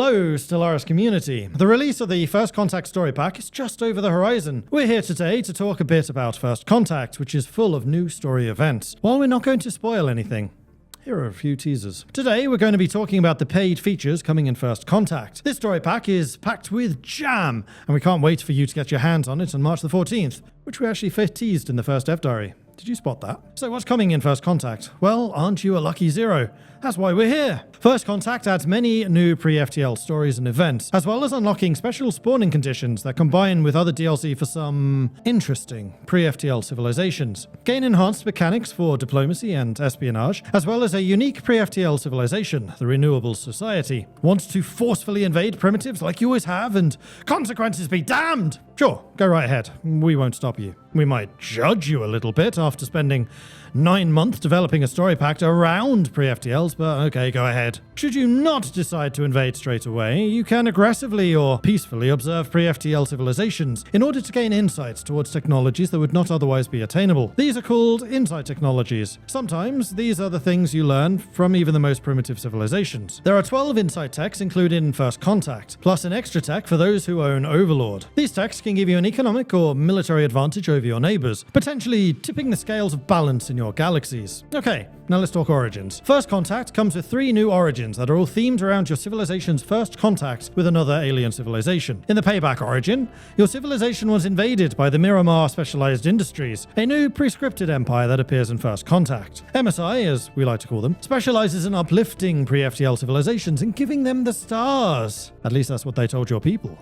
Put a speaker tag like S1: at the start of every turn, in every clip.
S1: Hello, Stellaris community. The release of the First Contact story pack is just over the horizon. We're here today to talk a bit about First Contact, which is full of new story events. While we're not going to spoil anything, here are a few teasers. Today, we're going to be talking about the paid features coming in First Contact. This story pack is packed with jam, and we can't wait for you to get your hands on it on March the 14th, which we actually teased in the first dev diary. Did you spot that? So what's coming in First Contact? Well, aren't you a lucky zero? That's why we're here. First Contact adds many new pre-FTL stories and events, as well as unlocking special spawning conditions that combine with other DLC for some interesting pre-FTL civilizations. Gain enhanced mechanics for diplomacy and espionage, as well as a unique pre-FTL civilization, the Renewable Society. Want to forcefully invade primitives like you always have and consequences be damned? Sure, go right ahead. We won't stop you. We might judge you a little bit after spending 9 months developing a story pack around pre-FTLs, but okay, go ahead. Should you not decide to invade straight away, you can aggressively or peacefully observe pre-FTL civilizations in order to gain insights towards technologies that would not otherwise be attainable. These are called insight technologies. Sometimes these are the things you learn from even the most primitive civilizations. There are 12 insight techs included in First Contact, plus an extra tech for those who own Overlord. These techs can give you an economic or military advantage over your neighbors, potentially tipping the scales of balance in your galaxies. Okay, now let's talk origins. First Contact comes with 3 new origins that are all themed around your civilization's first contact with another alien civilization. In the Payback origin, your civilization was invaded by the Miramar Specialized Industries, a new pre-scripted empire that appears in First Contact. MSI, as we like to call them, specializes in uplifting pre-FTL civilizations and giving them the stars. At least that's what they told your people.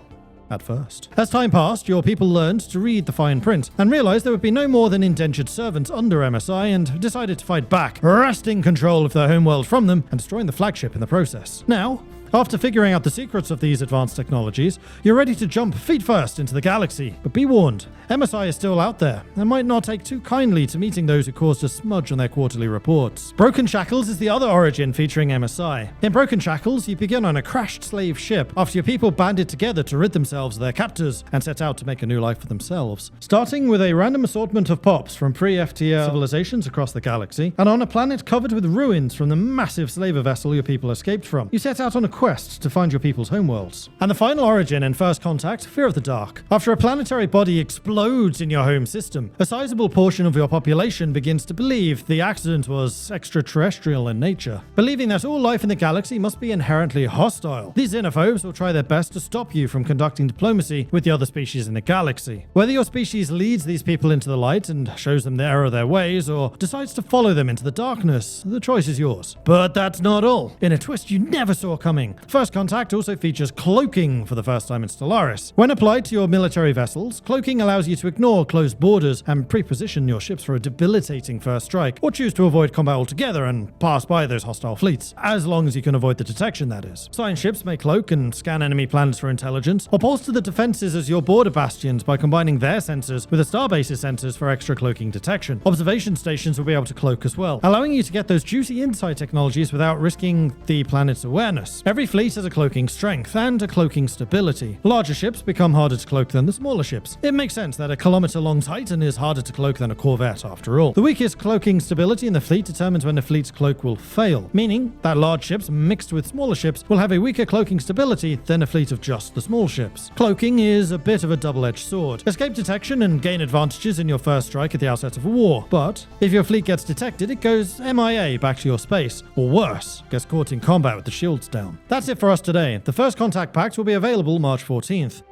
S1: At first. As time passed, your people learned to read the fine print and realized there would be no more than indentured servants under MSI and decided to fight back, wresting control of their homeworld from them and destroying the flagship in the process. Now, after figuring out the secrets of these advanced technologies, you're ready to jump feet first into the galaxy. But be warned, MSI is still out there and might not take too kindly to meeting those who caused a smudge on their quarterly reports. Broken Shackles is the other origin featuring MSI. In Broken Shackles, you begin on a crashed slave ship after your people banded together to rid themselves of their captors and set out to make a new life for themselves. Starting with a random assortment of pops from pre-FTL civilizations across the galaxy, and on a planet covered with ruins from the massive slaver vessel your people escaped from, you set out on a quest to find your people's homeworlds. And the final origin in First Contact, Fear of the Dark. After a planetary body explodes in your home system, a sizable portion of your population begins to believe the accident was extraterrestrial in nature, believing that all life in the galaxy must be inherently hostile. These xenophobes will try their best to stop you from conducting diplomacy with the other species in the galaxy. Whether your species leads these people into the light and shows them the error of their ways, or decides to follow them into the darkness, the choice is yours. But that's not all. In a twist you never saw coming, First Contact also features cloaking for the first time in Stellaris. When applied to your military vessels, cloaking allows you to ignore closed borders and pre-position your ships for a debilitating first strike, or choose to avoid combat altogether and pass by those hostile fleets, as long as you can avoid the detection, that is. Science ships may cloak and scan enemy planets for intelligence, or bolster the defenses as your border bastions by combining their sensors with the starbase's sensors for extra cloaking detection. Observation stations will be able to cloak as well, allowing you to get those juicy insight technologies without risking the planet's awareness. Every fleet has a cloaking strength and a cloaking stability. Larger ships become harder to cloak than the smaller ships. It makes sense that a kilometer-long Titan is harder to cloak than a Corvette after all. The weakest cloaking stability in the fleet determines when the fleet's cloak will fail, meaning that large ships mixed with smaller ships will have a weaker cloaking stability than a fleet of just the small ships. Cloaking is a bit of a double-edged sword. Escape detection and gain advantages in your first strike at the outset of a war, but if your fleet gets detected, it goes MIA back to your space, or worse, gets caught in combat with the shields down. That's it for us today. The First Contact packs will be available March 14th.